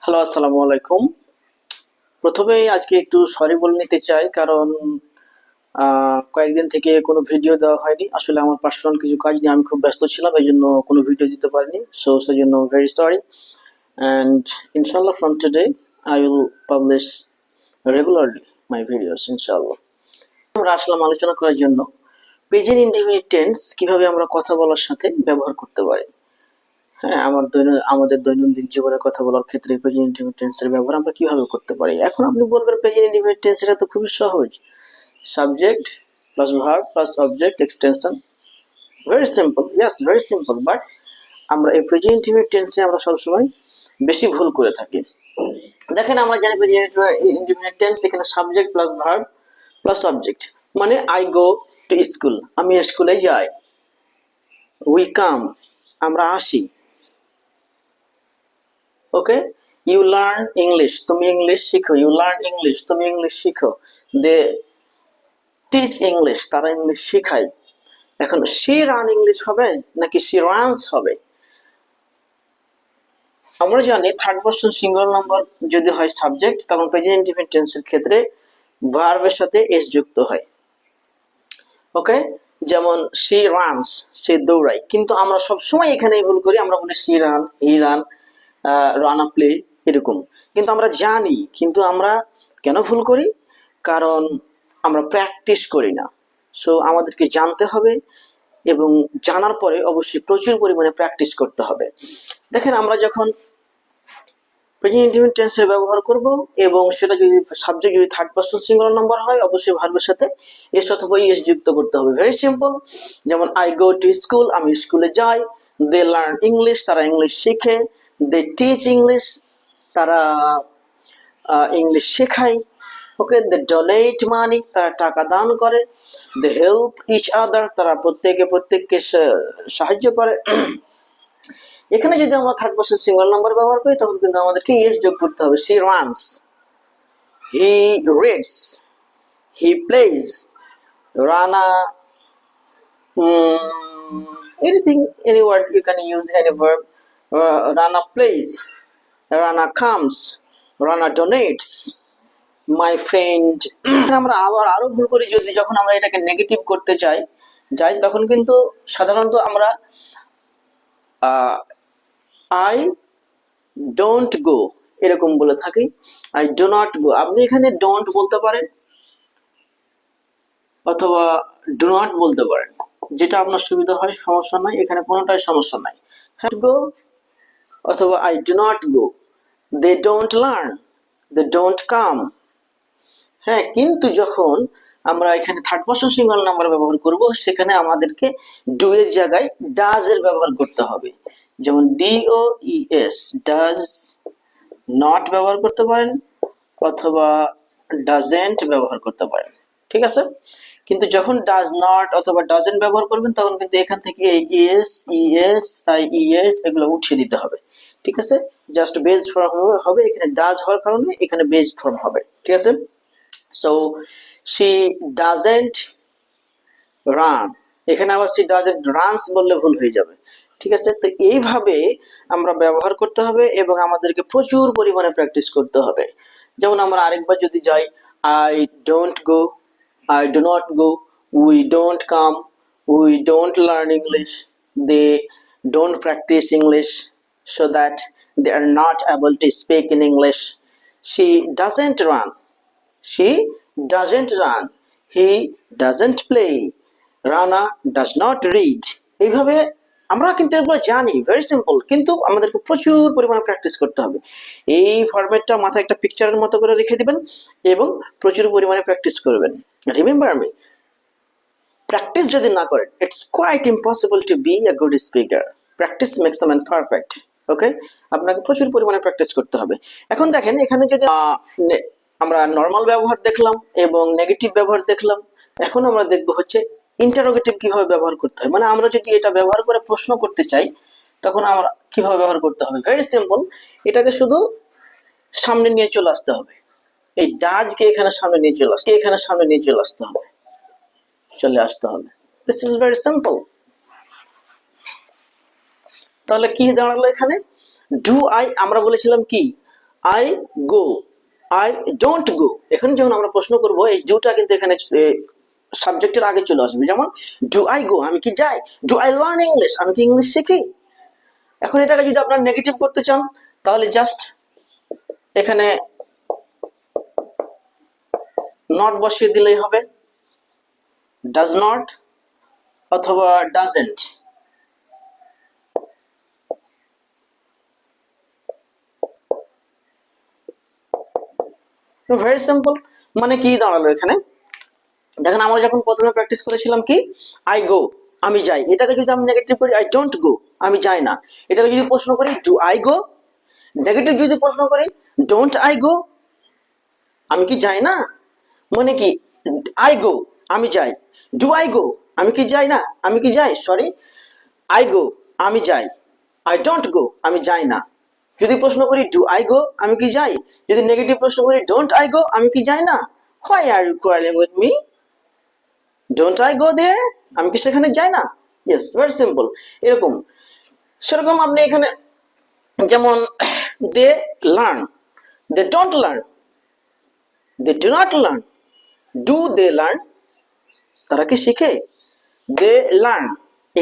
Hello, আসসালামু আলাইকুম। প্রথমেই আজকে একটু সরি বলে নিতে চাই, কারণ কয়েকদিন থেকে কোনো ভিডিও দেওয়া হয়নি। আসলে আমার পার্সোনাল কিছু কাজ নিয়ে আমি খুব ব্যস্ত ছিলাম, এই জন্য কোনো ভিডিও দিতে পারিনি। সেজন্য ভেরি সরি। অ্যান্ড ইনশাল্লাহ from today I will publish regularly my videos ইনশাল্লাহ। আমরা আসলাম আলোচনা করার জন্য প্রেজেন্ট ইনডিফিনিট টেন্স কিভাবে আমরা কথা বলার সাথে ব্যবহার করতে পারি। হ্যাঁ, আমাদের দৈনন্দিন জীবনে কথা বলার ক্ষেত্রে প্রেজেন্ট ইনডিফিনিট টেন্সের ব্যবহার আমরা কিভাবে করতে পারি। এখন আপনি বলবেন প্রেজেন্ট ইনডিফিনিট টেন্স, এটা তো খুবই সহজ। Subject plus verb plus object extension, very simple. Yes, very simple. But আমরা এই প্রেজেন্ট ইনডিফিনিট টেন্সে আমরা সবসময় বেশি ভুল করে থাকি। দেখেন, আমরা জানি প্রেজেন্ট ইনডিফিনিট টেন্স এখানে subject plus verb plus object. মানে আই গো টু স্কুল, আমি স্কুলে যাই। উই কাম, আমরা আসি। ওকে, ইউ লার্ন ইংলিশ, তুমি ইংলিশ শিখো। ইউ লার্ন ইংলিশ, তুমি ইংলিশ শিখো। দে টিচ ইংলিশ, তারা ইংলিশ শেখায়। এখন শি রান ইংলিশ হবে নাকি শি রানস হবে? আমরা জানি থার্ড পারসন সিঙ্গুলার নাম্বার যদি হয় সাবজেক্ট, তখন প্রেজেন্ট ইনডিফিনিট টেন্সের ক্ষেত্রে ভার্বের সাথে এস যুক্ত হয়। ওকে, যেমন শি রানস, সে দৌড়ায়। কিন্তু আমরা সব সময় এখানে ভুল করি, আমরা বলি she run, he ran, run a play, এরকম। কিন্তু আমরা জানি, কিন্তু আমরা কেন ভুল করি? কারণ আমরা প্র্যাকটিস করি না। সো আমাদেরকে জানতে হবে, এবং জানার পরে অবশ্যই প্রচুর পরিমাণে প্র্যাকটিস করতে হবে। দেখেন, আমরা যখন প্রেজেন্ট ইনডিফিনিট টেন্সের ব্যবহার করব, এবং সেটা যদি সাবজেক্ট যদি থার্ড পারসন সিঙ্গুলার নাম্বার হয়, অবশ্যই ভার্বের সাথে এস অথবা ইএস যুক্ত করতে হবে। Very simple. যেমন আই গো টু স্কুল, আমি স্কুলে যাই। দে লার্ন ইংলিশ, তারা ইংলিশ শিখে। দে টিচ ইংলিশ, তারা ইংলিশ শেখায়। ওকে, দে ডোনেট মানি, তারা টাকা দান করে। দে হেল্প ইচ আদার, তারা প্রত্যেককে সাহায্য করে। এখানে যদি আমরা থার্ড পারসন সিঙ্গুলার নাম্বার ব্যবহার করি, তখন কিন্তু আমাদেরকে ইএস যোগ করতে হবে। She runs, he reads, he plays, রানা, anything, any word you can use, any verb. Rana plays, Rana comes, Rana donates, my friend. আমরা আরো ভুল করি, যখন আমরা এটাকে নেগেটিভ করতে যাই, তখন কিন্তু সাধারণত আমরা আই ডোন্ট গো এরকম বলে থাকি। আই ডো নট গো, আপনি এখানে ডোন্ট বলতে পারেন অথবা ডো নট বলতে পারেন, যেটা আপনার সুবিধা হয়, সমস্যা নাই, এখানে কোনোটাই সমস্যা নাই। হ্যাঁ, গো অথবা I do not go. They don't learn, they don't come. হ্যাঁ, কিন্তু যখন আমরা এখানে থার্ড পারসন সিঙ্গুলার নাম্বার ব্যবহার করব, সেখানে আমাদেরকে ডু এর জায়গায় ডাজ এর ব্যবহার করতে হবে। যেমন ডিও ইএস, ডাজ নট ব্যবহার করতে পারেন, অথবা ডাজেন্ট ব্যবহার করতে পারেন। ঠিক আছে? কিন্তু যখন ডাজ নট অথবা ডাজেন্ট ব্যবহার করবেন, তখন কিন্তু এখান থেকে ইএস, ইএস, আইইএস এগুলো উঠিয়ে দিতে হবে। ঠিক আছে? জাস্ট বেস ফর্ম হবে, এখানে ডাজ হওয়ার কারণে এখানে বেস ফর্ম হবে। ঠিক আছে? সো শি ডাজেন্ট রান, এখানে আবার শি ডাজেন্ট রানস বললে ভুল হয়ে যাবে। ঠিক আছে? তো এইভাবে আমরা ব্যবহার করতে হবে, এবং আমাদেরকে প্রচুর পরিমাণে প্র্যাকটিস করতে হবে। যেমন আমরা আরেকবার যদি যাই, I don't go, I do not go, we don't come, we don't learn English, they don't practice English, so that they are not able to speak in English. She doesn't run, she doesn't run, he doesn't play, Rana does not read. এইভাবে আমরা কিন্তু এগুলো জানি, very simple, কিন্তু আমাদেরকে প্রচুর পরিমাণে practice করতে হবে। এই ফরম্যাটটা মাথায় একটা পিকচারের মতো করে রেখে দিবেন, এবং প্রচুর পরিমাণে প্র্যাকটিস করবেন। রিমেম্বার মি, প্র্যাকটিস যদি না করেন, it's quite impossible to be a good speaker. Practice makes a man perfect. Okay, আপনাকে প্রচুর পরিমাণে প্র্যাকটিস করতে হবে। এখন দেখেন, এখানে যদি আমরা নর্মাল ব্যবহার দেখলাম এবং নেগেটিভ ব্যবহার দেখলাম, এখন আমরা দেখব হচ্ছে ইন্টারোগেটিভ কিভাবে ব্যবহার করতে হয়। মানে আমরা যদি এটা ব্যবহার করে প্রশ্ন করতে চাই, তখন আমরা কিভাবে ব্যবহার করতে হবে। ভেরি সিম্পল, এটাকে শুধু সামনে নিয়ে চলে আসতে হবে। এই ডাজকে এখানে সামনে নিয়ে চলে আসতে হবে, দিস ইজ ভেরি সিম্পল। তাহলে কি দাঁড়ালো এখানে? ডু আই, আমরা বলেছিলাম কি I go, I don't go. এখানে যখন আমরা প্রশ্ন করব এই ডুটা কিন্তু এখানে সাবজেক্টের আগে চলে আসবে। যেমন ডু আই গো, আমি কি যাই। ডু আই লার্ন ইংলিশ, আমি কি ইংলিশ শিখি। এখন এটাকে যদি আপনারা নেগেটিভ করতে চান তাহলে জাস্ট এখানে নট বসিয়ে দিলেই হবে, ডাজ নট অথবা ডাজেন্ট। Very simple. মানে কি দাঁড়ালো এখানে, দেখেন আমরা যখন প্রথমে প্র্যাকটিস করেছিলাম কি আই গো, আমি যাই, এটাকে যদি আমি নেগেটিভ করি আই ডোন্ট গো, আমি যাই না। এটাকে যদি প্রশ্ন করি ডু আই গো, নেগেটিভ যদি প্রশ্ন করি ডোন্ট আই গো, আমি কি যাই না। মানে কি আই গো, আমি যাই। ডু আই গো, আমি কি যাই না, আমি কি যাই, সরি। আই গো, আমি যাই। আই ডোন্ট গো, আমি যাই না। যদি প্রশ্ন করি ডু আই গো, আমি কি যাই। যদি নেগেটিভ প্রশ্ন করি ডোন্ট আই গো, আমি কি যাই না। Why are you querying with me, don't I go there, আমি কি সেখানে যাই না। Yes, very simple. এরকম সেরকম আপনি এখানে যেমন they learn, they don't learn, they do not learn, do they learn, তারা কি শিখে। দে লার্ন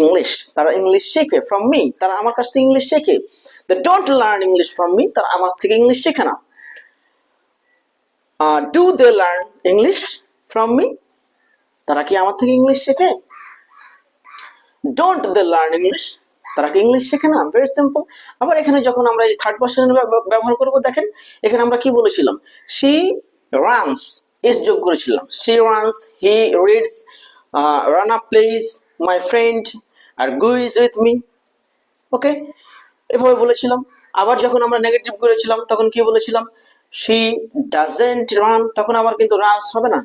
ইংলিশ, তারা ইংলিশ শেখে ফ্রম মি, তারা আমার কাছ থেকে ইংলিশ শেখে। They don't learn English from me, তারা আমার থেকে ইংলিশ শেখে না। Do they learn English from me, তারা কি আমার থেকে ইংলিশ শেখে। ডোন্ট দে লার্ন ইংলিশ, তারা কি ইংলিশ শেখে না। Very simple. আবার এখানে যখন আমরা এই থার্ড পারসন ব্যবহার করব, দেখেন এখানে আমরা কি বলেছিলাম, শি রানস, এস যোগ করেছিলাম। She runs, he reads, Rana plays, my friend are goes with me. Okay, এভাবে বলেছিলাম। আবার যখন আমরা নেগেটিভ করেছিলাম তখন কি বলেছিলাম, শি ডাজেন্ট রান, তখন আবার কিন্তু রানস হবে না।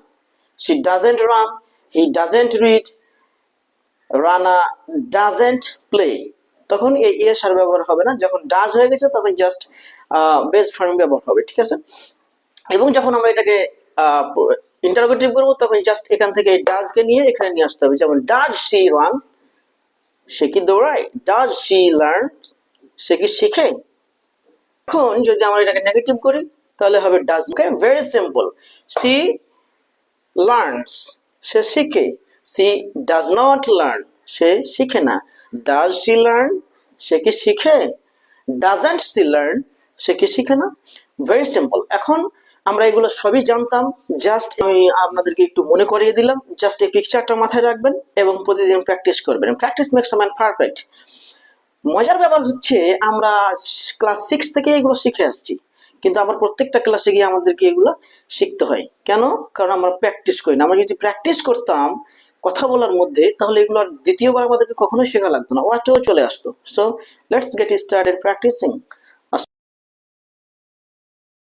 She doesn't run, he doesn't read, Rana doesn't play, তখন এই এস আর ব্যবহার হবে না। যখন ডাজ হয়ে গেছে তখন জাস্ট বেস ফর্ম ব্যবহার হবে, ঠিক আছে। এবং যখন আমরা এটাকে ইন্টারোগেটিভ করবো তখন জাস্ট এখান থেকে ডাজ কে নিয়ে এখানে নিয়ে আসতে হবে। যেমন ডাজ শি রান, সে কি দৌড়ায়। ডাজ শি লার্ন, সে কি শিখে। এখন যদি আমরা এটাকে নেগেটিভ করি তাহলে হবে does. Okay, very simple. She learns, সে শিখে। সি ডাজ নট লার্ন, সে শিখে না। ডাজ শি লার্ন, সে কি শিখে। ডাজন্ট শি লার্ন, সে কি শিখে না। Very simple. এখন আমরা এগুলো সবই জানতাম, জাস্ট আমি আপনাদেরকে একটু মনে করিয়ে দিলাম। জাস্ট এই পিকচারটা মাথায় রাখবেন এবং প্রতিদিন প্র্যাকটিস করবেন। Practice makes a man perfect. মজার ব্যাপার হচ্ছে আমরা ক্লাস 6 থেকে এগুলো শিখে আসছি, কিন্তু আবার প্রত্যেকটা ক্লাসে গিয়ে আমাদেরকে এগুলো শিখতে হয়। কেন? কারণ আমরা প্র্যাকটিস করি না। আমরা যদি প্র্যাকটিস করতাম কথা বলার মধ্যে, তাহলে এগুলো আর দ্বিতীয়বার আমাদেরকে কখনোই শেখা লাগতো না, ওটাও চলে আসতো। So let's get started practising.